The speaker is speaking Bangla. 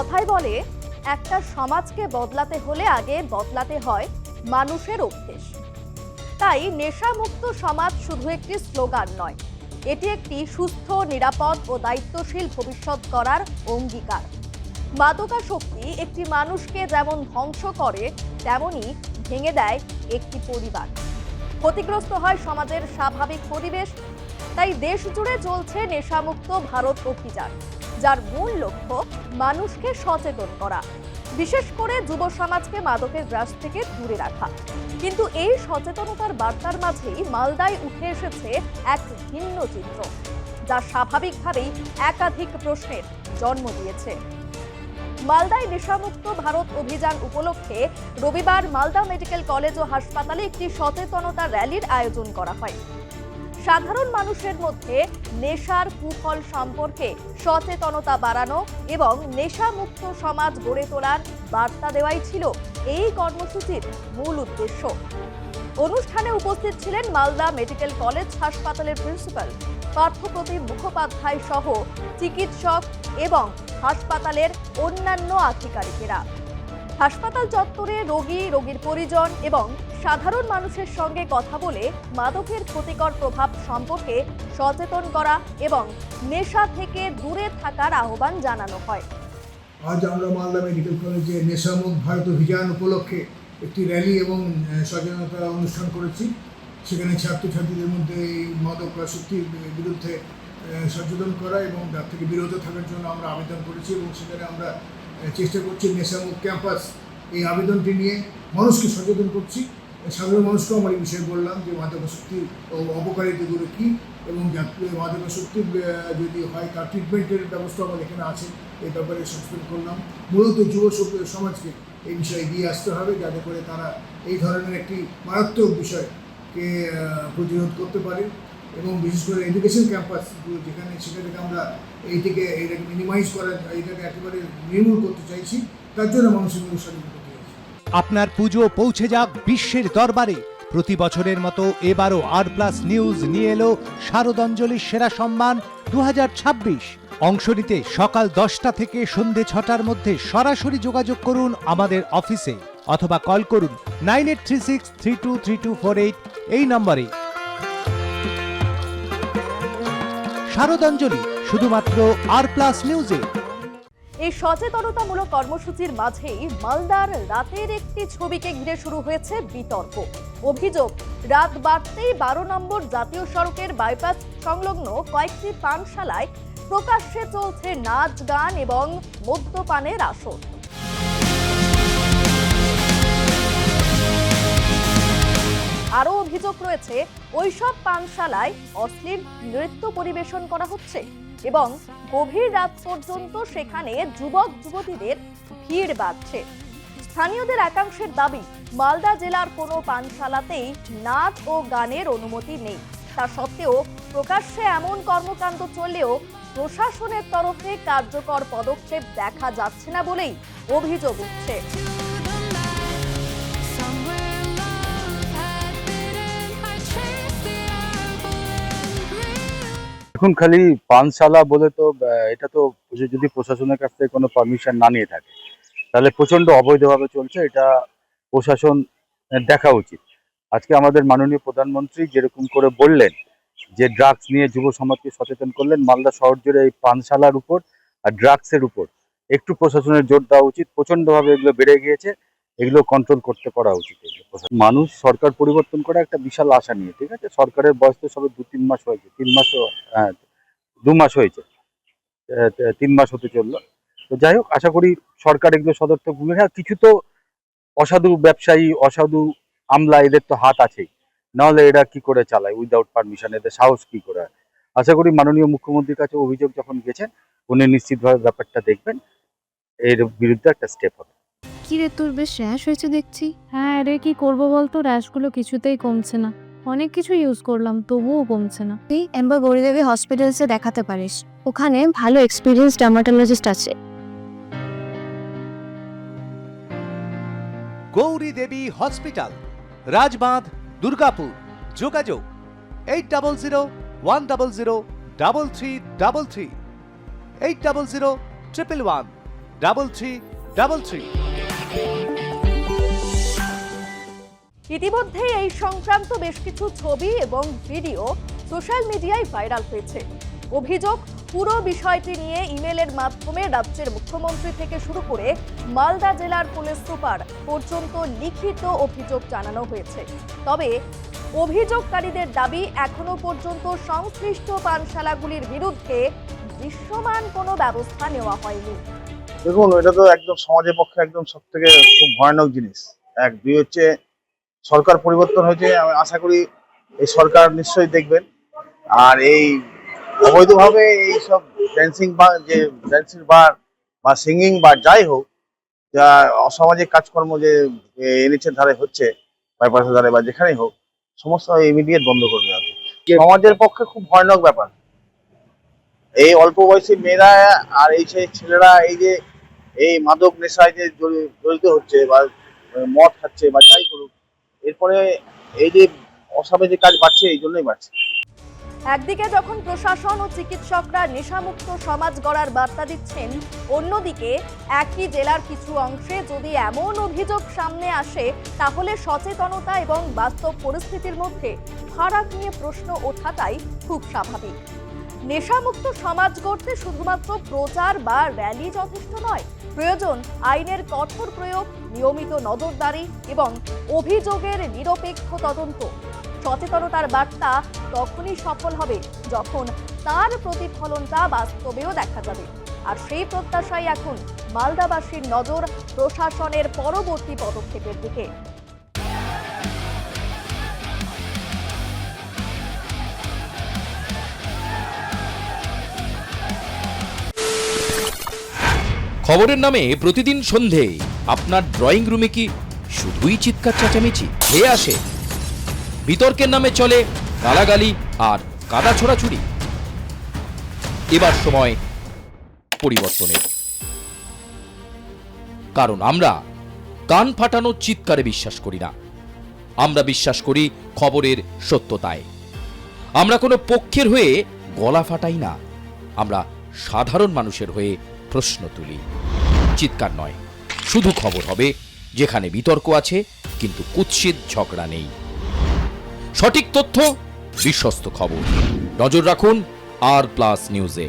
কথায় বলে, একটা সমাজকে বদলাতে হলে আগে বদলাতে হয় মানুষের অভ্যেস। তাই নেশামুক্ত সমাজ শুধু একটি স্লোগান নয়, এটি একটি সুস্থ, নিরাপদ ও দায়িত্বশীল ভবিষ্যৎ গড়ার অঙ্গীকার। মাদকাসক্তি একটি মানুষকে যেমন ধ্বংস করে, তেমনি ভেঙে দেয় একটি পরিবার। ক্ষতিগ্রস্ত হয় সমাজের স্বাভাবিক পরিবেশ। তাই দেশ জুড়ে চলছে নেশামুক্ত ভারত অভিযান, যার মূল লক্ষ্য মানুষকে সচেতন করা, বিশেষ করে যুব সমাজকে মাদকের গ্রাস থেকে দূরে রাখা। কিন্তু এই সচেতনতার বার্তার মাঝেই মালদায় উঠে এসেছে এক ভিন্ন চিত্র, যা স্বাভাবিকভাবেই একাধিক প্রশ্নের জন্ম দিয়েছে। মালদায় নেশামুক্ত ভারত অভিযান উপলক্ষে রবিবার মালদা মেডিকেল কলেজ ও হাসপাতালে একটি সচেতনতা র্যালির আয়োজন করা হয়। সাধারণ মানুষের মধ্যে নেশার কুফল সম্পর্কে সচেতনতা বাড়ানো এবং নেশামুক্ত সমাজ গড়ে তোলার বার্তা দেওয়াই ছিল এই কর্মসূচির মূল উদ্দেশ্য। অনুষ্ঠানে উপস্থিত ছিলেন মালদা মেডিকেল কলেজ হাসপাতালের প্রিন্সিপাল পার্থপ্রতিম মুখোপাধ্যায় সহ চিকিৎসক এবং হাসপাতালের অন্যান্য আধিকারিকেরা। হাসপাতাল চত্বরে রোগী, রোগীর পরিজন এবং সাধারণ মানুষের সঙ্গে কথা বলে মাদকের ক্ষতিকর প্রভাব সম্পর্কে সচেতন করা এবং নেশা থেকে দূরে থাকার আহ্বান জানানো হয়। আজ আমরা মালদা মেডিকেল কলেজে নেশামুক্ত ভারত অভিযান উপলক্ষে একটি র্যালি এবং সচেতনতা অনুষ্ঠান করেছি। সেখানে ছাত্রছাত্রীদের মধ্যে এই মাদকাসক্তির বিরুদ্ধে সচেতন করা এবং তার থেকে বিরত থাকার জন্য আমরা আবেদন করেছি এবং সেখানে আমরা চেষ্টা করছি নেশামুক্ত ক্যাম্পাস এই আবেদনটি নিয়ে মানুষকে সচেতন করছি। সাধারণ মানুষকেও আমার এই বিষয়ে বললাম যে মাদকাসক্তির অপকারিতাগুলো কী এবং মাদকাসক্তি যদি হয় তার ট্রিটমেন্টের ব্যবস্থা আমাদের এখানে আছে, এই ব্যাপারে সচেতন করলাম। মূলত যুব সমাজকে এই বিষয়ে এগিয়ে আসতে হবে, যাতে করে তারা এই ধরনের একটি মারাত্মক বিষয়কে প্রতিরোধ করতে পারে এবং বিশেষ করে এডুকেশন ক্যাম্পাসগুলো যেখানে সেখান থেকে আমরা এইটাকে মিনিমাইজ করা, এইটাকে একেবারে নির্মূল করতে চাইছি, তার জন্য মানুষের সচেতন করতে চাইছি। আপনার পুজো পৌঁছে যাক বিশ্বের দরবারে। প্রতি বছরের মতো এবারও আর+ নিউজ নিয়ে এলো শারদাঞ্জলির সেরা সম্মান 2026। অংশ নিতে সকাল 10টা থেকে সন্ধে 6টার মধ্যে সরাসরি যোগাযোগ করুন আমাদের অফিসে অথবা কল করুন 9836323248 এই নম্বরে। শারদাঞ্জলি শুধুমাত্র আর+ নিউজে। এই সচেতনতামূলক কর্মসূচির মাঝেই মালদার রাতের একটি ছবিকে ঘিরে শুরু হয়েছে বিতর্ক। অভিযোগ, রাত বাড়তেই 12 নম্বর জাতীয় সড়কের বাইপাস সংলগ্ন কয়েকটি পানশালায় প্রকাশ্যে চলছে নাচ, গান এবং মদ্যপানের আসর। আরও অভিযোগ রয়েছে, ওইসব পানশালায় অশ্লীল নৃত্য পরিবেশন করা হচ্ছে এবং গভীর রাত পর্যন্ত সেখানে যুবক যুবতীদের ভিড় বাড়ছে। স্থানীয়দের একাংশের দাবি, মালদা জেলার কোনো পানশালাতেই নাচ ও গানের অনুমতি নেই। তা সত্ত্বেও প্রকাশ্যে এমন কর্মকাণ্ড চললেও প্রশাসনের তরফে কার্যকর পদক্ষেপ দেখা যাচ্ছে না বলেই অভিযোগ উঠছে। এখন খালি পানশালা বলে তো এটা তো যদি প্রশাসনের কাছ থেকে কোনো পারমিশন না নিয়ে থাকে তাহলে প্রচন্ড অবৈধভাবে চলছে, এটা প্রশাসন দেখা উচিত। আজকে আমাদের মাননীয় প্রধানমন্ত্রী যেরকম করে বললেন যে ড্রাগস নিয়ে যুব সমাজকে সচেতন করলেন, মালদা শহর জুড়ে এই পানশালার উপর আর ড্রাগসের উপর একটু প্রশাসনের জোর দেওয়া উচিত। প্রচন্ডভাবে এগুলো বেড়ে গিয়েছে, এগুলো কন্ট্রোল করতে পারা উচিত। মানুষ সরকার পরিবর্তন করে একটা বিশাল আশা নিয়ে, ঠিক আছে, সরকারের বয়স তো সবে 2-3 মাস হয়েছে, 3 মাসও 2 মাস হয়েছে, 3 মাস হতে চললো। তো যাই হোক, আশা করি সরকার এগুলো সদর্থক ভূমিকা। কিছু তো অসাধু ব্যবসায়ী, অসাধু আমলা, এদের তো হাত আছেই, নাহলে এরা কি করে চালায় উইদাউট পারমিশন, এদের সাহস কি করে হয়। আশা করি মাননীয় মুখ্যমন্ত্রীর কাছে অভিযোগ যখন গেছেন, উনি নিশ্চিতভাবে ব্যাপারটা দেখবেন, এর বিরুদ্ধে একটা স্টেপ হবে। কি রে, তোর বেশ র্যাশ হয়েছে দেখছি। হ্যাঁ রে, কি করবো বলতো, র্যাশগুলো কিছুতেই কমছে না। অনেক কিছু ইউজ করলাম তবুও কমছে না। তুই এম্বার গৌরীদেবী হসপিটালসে দেখাতে পারিস, ওখানে ভালো এক্সপিরিয়েন্স ডার্মাটোলজিস্ট আছে। গৌরী দেবী হসপিটাল, রাজবাঁধ, দুর্গাপুর। যোগাযোগ 8001003333, 800111. 3333। ইতিমধ্যেই এই সংক্রান্ত বেশ কিছু ছবি এবং ভিডিও সোশ্যাল মিডিয়ায় ভাইরাল হয়েছে। অভিযোগ, পুরো বিষয়টি নিয়ে ইমেলের মাধ্যমে রাজ্যের মুখ্যমন্ত্রী থেকে শুরু করে মালদা জেলার পুলিশ সুপার পর্যন্ত লিখিত অভিযোগ জানানো হয়েছে। তবে অভিযোগকারীদের দাবি, এখনো পর্যন্ত সংশ্লিষ্ট পানশালাগুলির বিরুদ্ধে দৃশ্যমান কোনো ব্যবস্থা নেওয়া হয়নি। দেখুন, এটা তো একদম সমাজের পক্ষে একদম সব থেকে খুব ভয়ানক জিনিস। দুই হচ্ছে সরকার পরিবর্তন হয়েছে, আমি আশা করি এই সরকার নিশ্চয়ই দেখবেন। আর এই অবৈধভাবে এইসব ড্যান্সিং বার বা সিঙ্গিং বা যাই হোক, যা অসামাজিক কাজকর্ম যে এনএইচের ধারে হচ্ছে, বাইপাসের ধারে বা যেখানেই হোক, সমস্ত ইমিডিয়েট বন্ধ করবে। সমাজের পক্ষে খুব ভয়ানক ব্যাপার। এই অল্প বয়সী মেয়েরা আর এই সেই ছেলেরা এই মাদক নেশায় যে জড়িত হচ্ছে বা মদ খাচ্ছে বা যাই করুক, এরপরে এই যে অসামাজিক কাজ বাড়ছে, এই জন্যই বাড়ছে। একদিকে যখন প্রশাসন ও চিকিৎসকরা নেশামুক্ত সমাজ গড়ার বার্তা দিচ্ছেন, অন্যদিকে একই জেলার কিছু অংশে যদি এমন অভিযোগ সামনে আসে, তাহলে সচেতনতা এবং বাস্তব পরিস্থিতির মধ্যে ফারাক নিয়ে প্রশ্ন ওঠাটাই খুব স্বাভাবিক। নেশামুক্ত সমাজ গড়তে শুধুমাত্র প্রচার বা র্যালি যথেষ্ট নয়, প্রয়োজন আইনের কঠোর প্রয়োগ, নিয়মিত নজরদারি এবং অভিযোগের নিরপেক্ষ তদন্ত। সচেতনতার বার্তা তখনই সফল হবে যখন তার প্রতিফলনটা বাস্তবেও দেখা যাবে। আর সেই প্রত্যাশাই এখন মালদাবাসীর নজর প্রশাসনের পরবর্তী পদক্ষেপের দিকে। খবরের নামে প্রতিদিন সন্ধে আপনার ড্রয়িং রুমে কি শুধুই চিৎকার চেঁচামেচি খেয়ে আসে? বিতর্কের নামে চলে গালাগালি আর কাদা ছোড়াছুড়ি। এবার সময় পরিবর্তনের, কারণ আমরা কান ফাটানো চিৎকারে বিশ্বাস করি না। আমরা বিশ্বাস করি খবরের সত্যতায়। আমরা কোনো পক্ষের হয়ে গলা ফাটাই না, আমরা সাধারণ মানুষের হয়ে প্রশ্ন তুলি। চিৎকার নয়, শুধু খবর হবে যেখানে বিতর্ক আছে কিন্তু কুৎসিত ঝগড়া নেই। সঠিক তথ্য, বিশ্বস্ত খবর। নজর রাখুন আর প্লাস নিউজে।